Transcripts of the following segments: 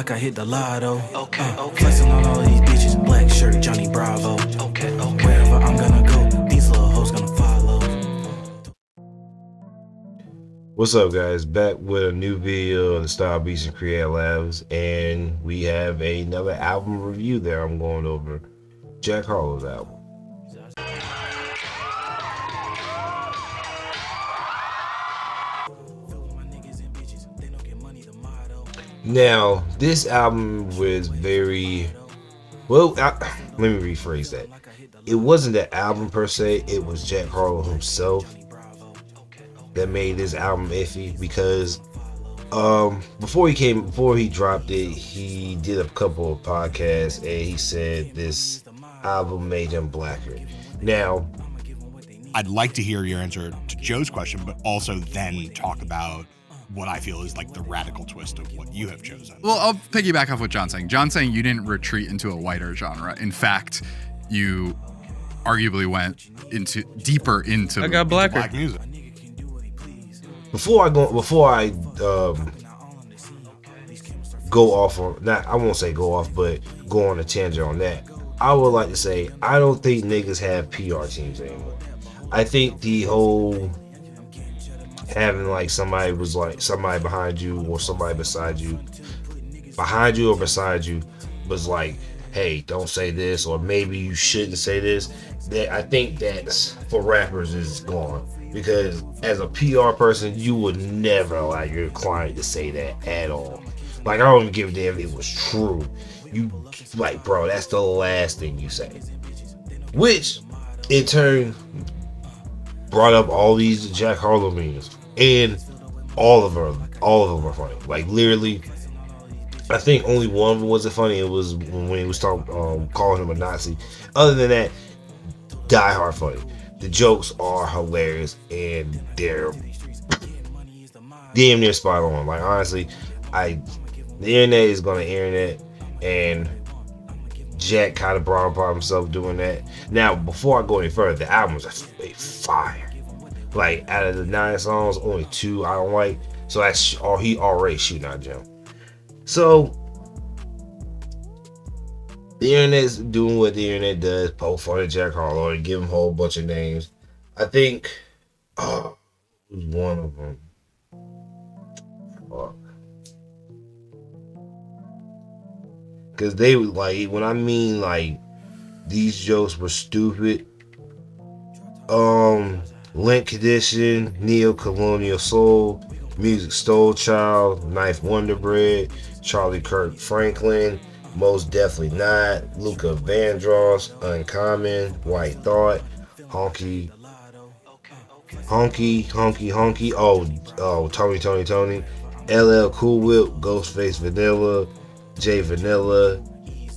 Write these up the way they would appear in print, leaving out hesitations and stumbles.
like I hit the lotto. Flexing on all these bitches, black shirt, Johnny Bravo. Wherever I'm gonna go, these little hoes gonna follow. What's up, guys? Back with a new video on the Style Beats and Create Labs, and we have another album review there. I'm going over Jack Harlow's album. Now, this album was very well. Let me rephrase that. It wasn't the album per se. It was Jack Harlow himself that made this album iffy, because before he dropped it, he did a couple of podcasts and he said this album made him blacker. Now, I'd like to hear your answer to Joe's question, but also then talk about what I feel is like the radical twist of what you have chosen. Well, I'll piggyback off what John's saying. John's saying you didn't retreat into a whiter genre. In fact, you arguably went deeper into black music. Before I go off on, not, I won't say go off, but go on a tangent on that, I would like to say I don't think niggas have PR teams anymore. I think the whole having like somebody behind you or somebody beside you or beside you was like, hey, don't say this, or maybe you shouldn't say this. That I think that's for rappers is gone, because as a PR person, you would never allow your client to say that at all. Like, I don't even give a damn if it was true. You like, bro, that's the last thing you say. Which in turn brought up all these Jack Harlow memes, and all of them are funny. Like, literally, I think only one of them wasn't funny. It was when he was calling him a Nazi. Other than that, die hard funny. The jokes are hilarious and they're damn near spot on. Like, honestly, the internet is gonna internet, and Jack kind of brought upon himself doing that. Now, before I go any further, the album was a fire. Like, out of the 9 songs, only 2 I don't like. So that's he already shooting out Jim. So the internet's doing what the internet does, poke fun at Jack Harlow and give him a whole bunch of names. I think it was one of them. Because they were like, when I mean like these jokes were stupid. Link Condition, Neo-Colonial Soul, Music Stole Child, Knife Wonder Bread, Charlie Kirk Franklin, Most Definitely Not, Luca Vandross, Uncommon, White Thought, Honky, Tony, LL Cool Whip, Ghostface Vanilla, Jay Vanilla,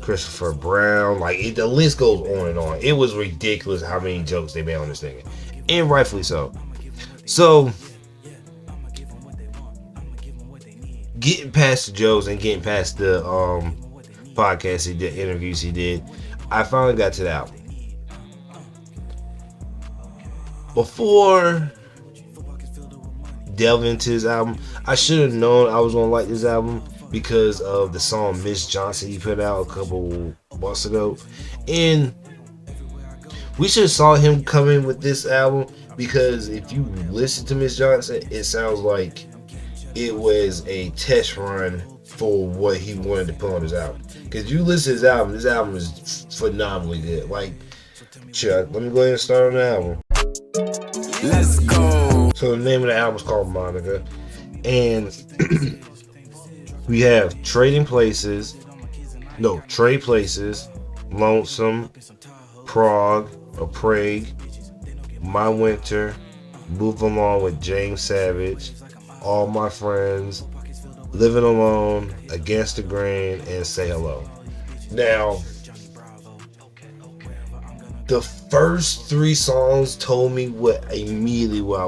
Christopher Brown. Like, the list goes on and on. It was ridiculous how many jokes they made on this thing, and rightfully so. So, getting past the jokes and getting past the podcasts he did, interviews he did, I finally got to the album. Before delving into his album, I should have known I was gonna like this album because of the song Miss Johnson he put out a couple months ago. And we should have saw him come in with this album, because if you listen to Miss Johnson, it sounds like it was a test run for what he wanted to put on his album. Because you listen to his album is phenomenally good. Like, sure, let me go ahead and start on the album. Let's go. So the name of the album is called Monica. And we have Trade Places, Lonesome, Prague, My Winter, Move Along with James Savage, All My Friends, Living Alone, Against the Grain, and Say Hello. Now, the first 3 songs told me immediately what I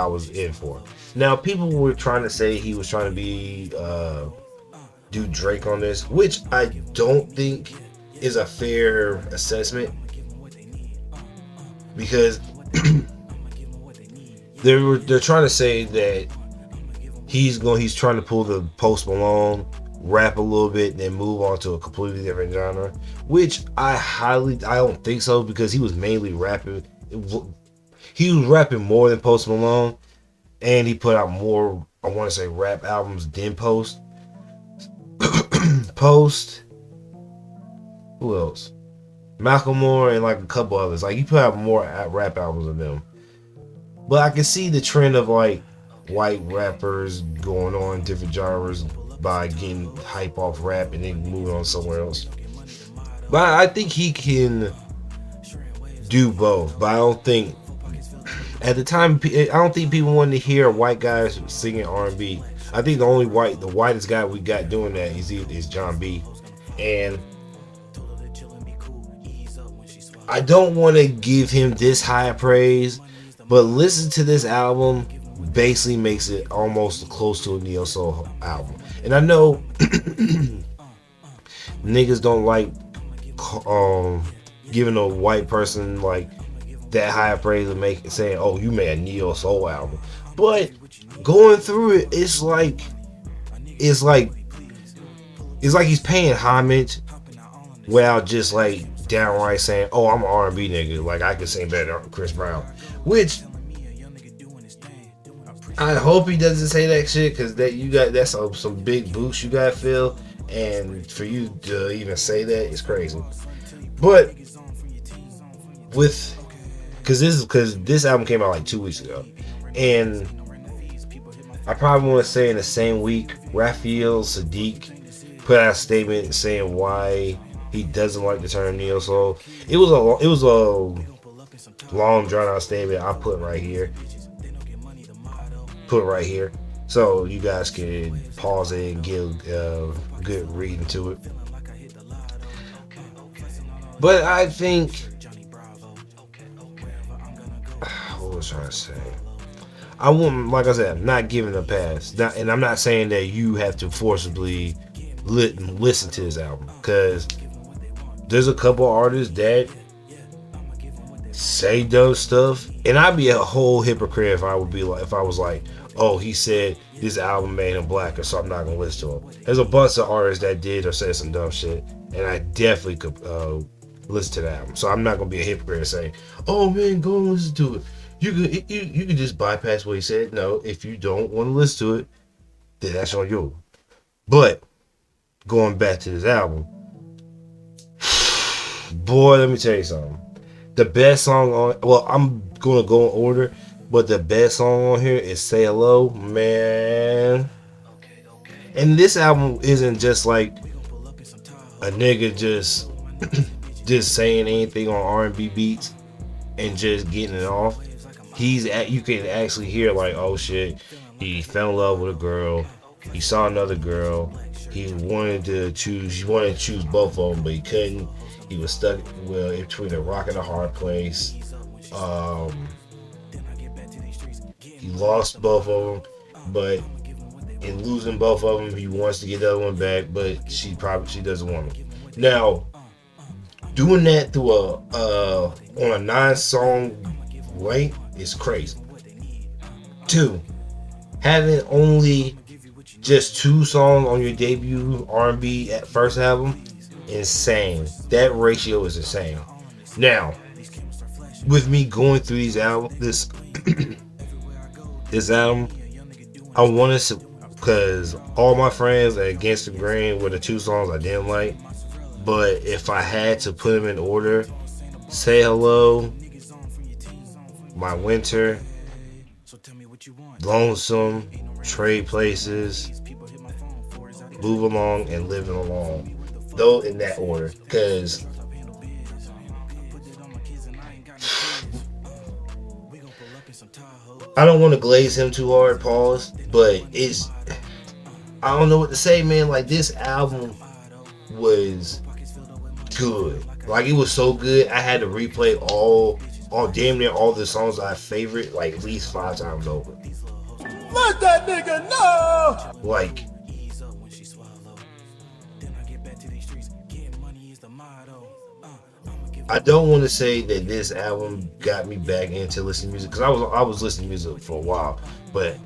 was in for. Now, people were trying to say he was trying to be do Drake on this, which I don't think is a fair assessment, because they're trying to say that he's trying to pull the Post Malone rap a little bit, and then move on to a completely different genre, which I don't think so, because he was mainly rapping. He was rapping more than Post Malone, and he put out more, I want to say, rap albums than Post. Post, who else? Macklemore and like a couple others. Like, he put out more rap albums than them. But I can see the trend of like white rappers going on different genres by getting hype off rap and then moving on somewhere else. But I think he can do both. But I don't think, at the time, I don't think people wanted to hear white guys singing R&B. I think the whitest guy we got doing that is John B. And I don't want to give him this high praise, but listen to this album, basically makes it almost close to a neo soul album. And I know niggas don't like giving a white person like that high praise and saying, "Oh, you made a neo soul album." But going through it, it's like he's paying homage without just like downright saying, "Oh, I'm an R&B nigga, like I can sing better than Chris Brown," which I hope he doesn't say that shit, because that's some big boost you gotta feel, and for you to even say that is crazy. But because this album came out like 2 weeks ago, and I probably want to say in the same week, Raphael Sadiq put out a statement saying why he doesn't like the term neo soul. It was a long drawn out statement. I put right here. So you guys can pause it and get a good reading to it. But I think, what was I trying to say? I wouldn't, like I said, I'm not giving a pass. And I'm not saying that you have to forcibly listen to this album, because there's a couple artists that say dumb stuff, and I'd be a whole hypocrite if I was like, "Oh, he said this album made him black, so I'm not gonna listen to him." There's a bunch of artists that did or said some dumb shit, and I definitely could listen to that album. So I'm not gonna be a hypocrite and say, "Oh man, go and listen to it." You can just bypass what he said. No, if you don't want to listen to it, then that's on you. But going back to this album, boy, let me tell you something. The best song on, well, I'm gonna go in order, but the best song on here is "Say Hello," man. And this album isn't just like a nigga just saying anything on R&B beats and just getting it off. You can actually hear like, oh shit, he fell in love with a girl, he saw another girl, he wanted to choose both of them, but he couldn't. He was stuck in between a rock and a hard place. He lost both of them, but in losing both of them, he wants to get the other one back, but she doesn't want him. Now, doing that through on a 9-song length is crazy. 2, having only just 2 songs on your debut R&B at first album, insane. That ratio is insane. Now, with me going through this album, I wanted to, because all my friends are Against the Grain were the 2 songs I didn't like. But if I had to put them in order, Say Hello, My Winter, Lonesome, Trade Places, Move Along, and Living Along. Though in that order, because I don't want to glaze him too hard, pause, but I don't know what to say, man. Like, this album was good. Like, it was so good, I had to replay all damn near all the songs I favorite like at least 5 times over. Let that nigga know! Like, I don't want to say that this album got me back into listening to music, because I was listening to music for a while, but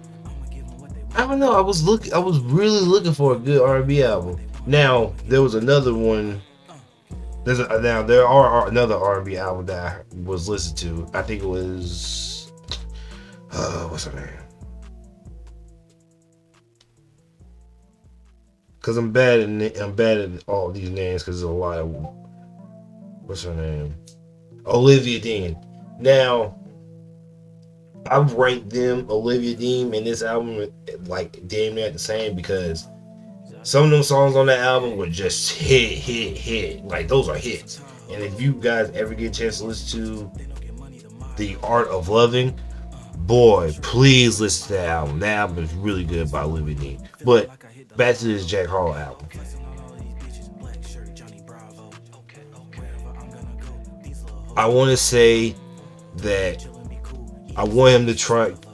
I don't know. I was really looking for a good R&B album. Now there was another one. There are another R&B album that I was listening to. I think it was what's her name? Cause I'm bad at all these names because there's a lot of what's her name? Olivia Dean. Now I've ranked them Olivia Dean and this album like damn near the same because some of them songs on that album were just hit. Like those are hits. And if you guys ever get a chance to listen to The Art of Loving, boy, please listen to that album. That album is really good by Olivia Dean. But back to this Jack Harlow album. I want to say that I want him to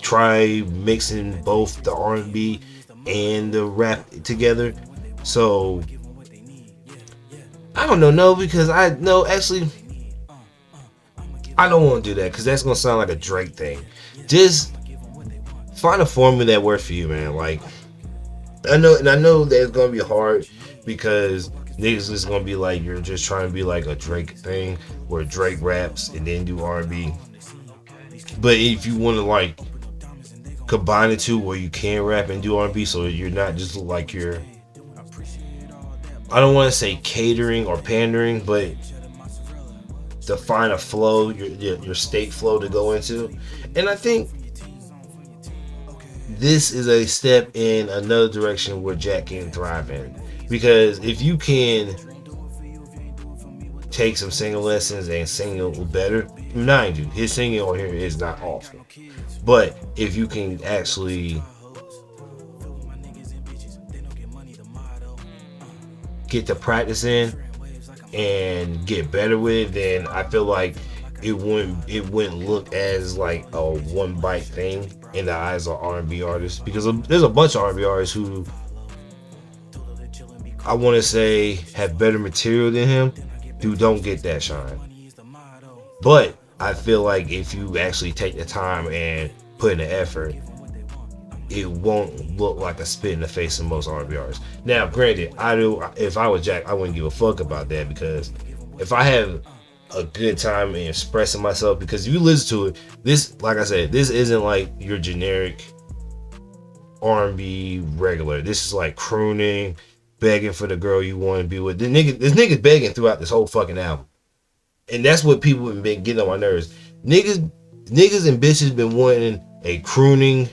try mixing both the R&B and the rap together. So I don't know, no, because actually I don't want to do that because that's gonna sound like a Drake thing. Just find a formula that works for you, man. Like I know that it's gonna be hard because niggas is gonna be like you're just trying to be like a Drake thing where Drake raps and then do R&B. But if you want to like combine the two where you can rap and do R&B, so you're not just like you're, I don't want to say catering or pandering, but to find a flow, your state flow to go into. And I think this is a step in another direction where Jack can thrive in, because if you can take some singing lessons and sing a little better, mind you, his singing on here is not awful, but if you can actually get the practice in and get better with it, then I feel like it wouldn't look as like a one bite thing in the eyes of R&B artists, because there's a bunch of R&B artists who I want to say have better material than him who don't get that shine. But I feel like if you actually take the time and put in the effort, it won't look like a spit in the face of most R&B artists. Now, granted, if I was Jack, I wouldn't give a fuck about that, because if I have a good time in expressing myself, because if you listen to it, this, like I said, this isn't like your generic R&B regular. This is like crooning, begging for the girl you want to be with. This nigga's begging throughout this whole fucking album. And that's what people have been getting on my nerves. Niggas and bitches been wanting a crooning,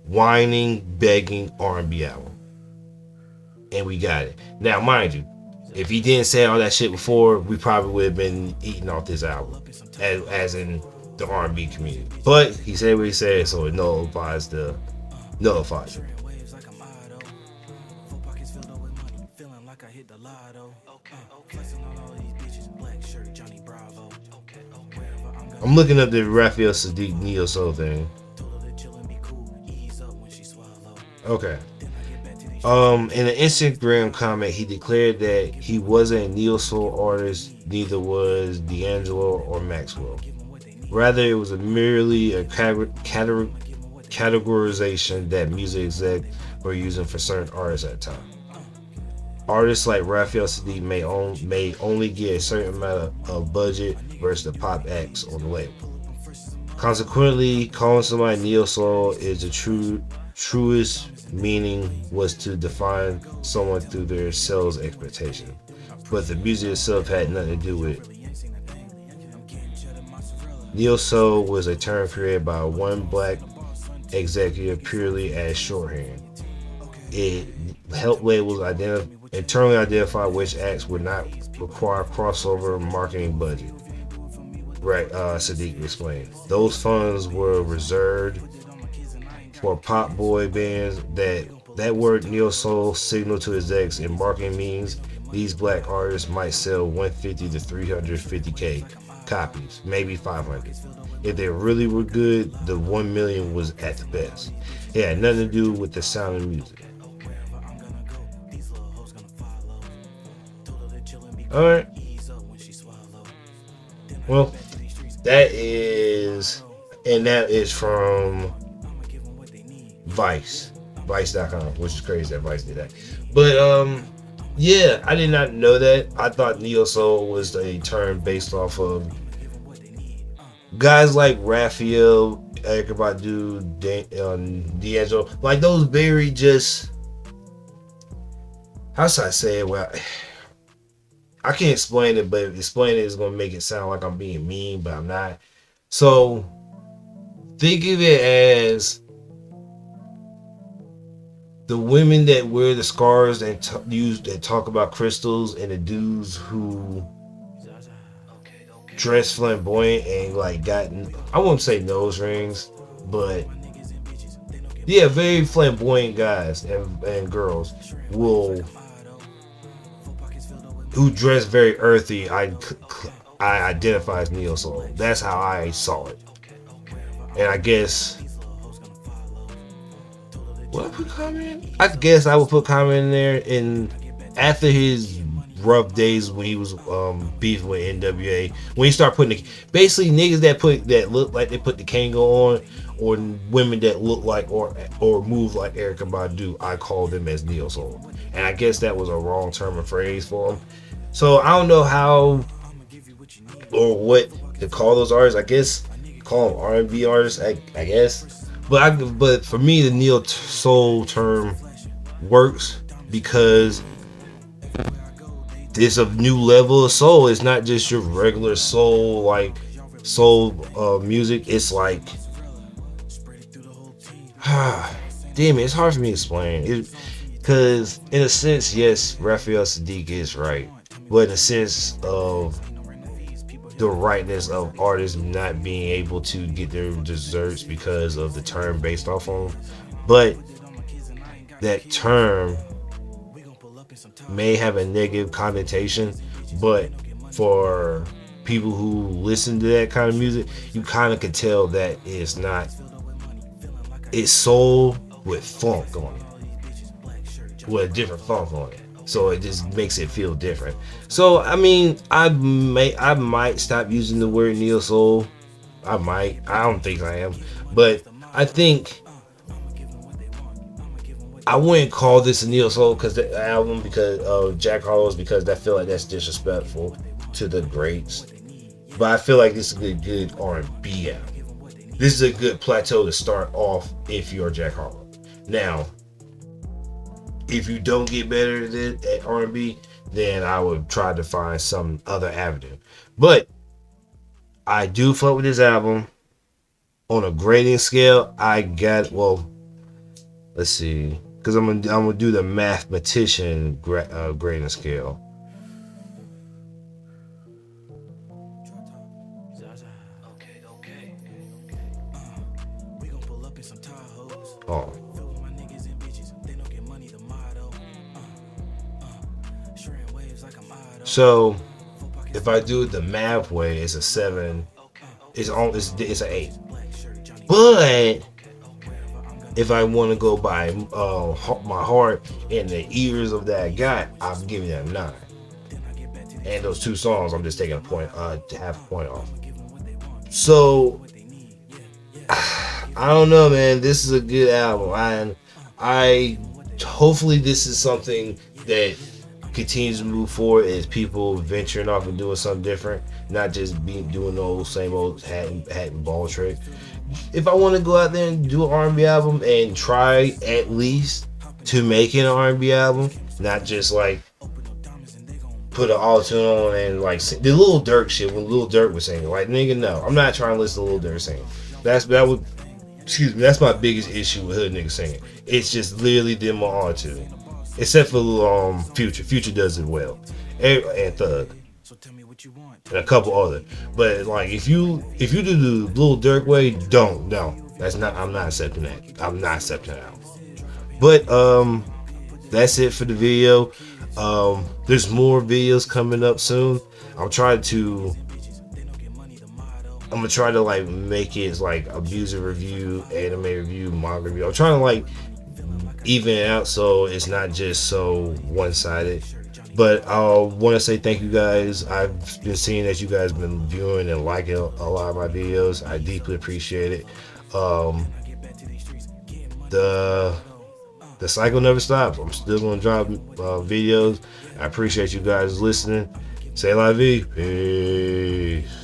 whining, begging R&B album. And we got it. Now, mind you, if he didn't say all that shit before, we probably would have been eating off this album, as in the R&B community. But he said what he said, so it nullifies it. I'm looking up the Raphael Sadiq Neo Soul thing. Okay. In an Instagram comment, he declared that he wasn't a neo soul artist, neither was D'Angelo or Maxwell. Rather, it was merely a categorization that music execs were using for certain artists at the time. Artists like Raphael Sadiq may only get a certain amount of budget versus the pop acts on the label. Consequently, calling somebody neo soul is the truest meaning was to define someone through their sales expectation, but the music itself had nothing to do with it. Neo soul was a term created by one black executive purely as shorthand. It helped labels internally identify which acts would not require crossover marketing budget. Right, Sadiq explained. Those funds were reserved for pop boy bands. That word neo soul signaled to execs in marketing means these black artists might sell 150 to 350k copies, maybe 500. If they really were good, the 1 million was at the best. It had nothing to do with the sound of music. Alright. Well, that is from Vice. Vice.com, which is crazy that Vice did that. But yeah, I did not know that. I thought neo soul was a term based off of guys like Raphael, Erykah Badu, D'Angelo, like those very just, how should I say it? Well, I can't explain it, but explaining it is gonna make it sound like I'm being mean, but I'm not. So think of it as the women that wear the scars and talk about crystals, and the dudes who dress flamboyant and like gotten, I won't say nose rings, but yeah, very flamboyant guys and girls who dress very earthy. I identify as neo soul. That's how I saw it. And I guess, what I put Common in? I guess I would put Common in there. And after his rough days when he was beefing with NWA, when he started putting basically niggas that look like they put the Kango on, or women that look like or move like Erykah Badu, I call them as neo soul. And I guess that was a wrong term of phrase for him. So I don't know how or what to call those artists. I guess call them R&B artists. I guess. But for me, the neo soul term works because it's a new level of soul. It's not just your regular soul, like soul music. It's like, damn it, it's hard for me to explain. Because in a sense, yes, Raphael Sadiq is right, but in a sense of the rightness of artists not being able to get their desserts because of the term based off on them. But that term may have a negative connotation, but for people who listen to that kind of music, you kind of could tell that it's soul with funk on it, with a different funk on it. So it just makes it feel different. So I mean, I might stop using the word neo soul. I don't think I am, but I think I wouldn't call this a neo soul album because Jack Harlow's, because I feel like that's disrespectful to the greats. But I feel like this is a good R&B album. This is a good plateau to start off if you're Jack Harlow. Now, if you don't get better at R&B, then I would try to find some other avenue. But I do fuck with this album. On a grading scale, let's see, because I'm gonna do the mathematician grading scale. Oh. So if I do it the math way, it's a 7. It's an 8. But if I want to go by my heart and the ears of that guy, I'm giving it a 9. And those 2 songs, I'm just taking half a point off. So I don't know, man. This is a good album, and I hopefully this is something that continues to move forward as people venturing off and doing something different, not just doing the old same old hat and ball trick. If I want to go out there and do an R&B album and try at least to make it an R&B album, not just like put an auto-tune on and like the Lil Durk shit when Lil Durk was singing. Like, nigga, no, I'm not trying to listen to Lil Durk singing. That's my biggest issue with hood niggas singing. It's just literally them on auto-tune. Except for Future. Future does it well. And Thug. And a couple other. But like if you do the Lil Durk way, I'm not accepting that. I'm not accepting that. But that's it for the video. There's more videos coming up soon. I'm gonna try to like make it like a music review, anime review, manga review. I'm trying to like even it out so it's not just so one-sided. But I want to say thank you guys. I've been seeing that you guys have been viewing and liking a lot of my videos. I deeply appreciate it. the cycle never stops. I'm still gonna drop videos. I appreciate you guys listening. Say la vie. Peace.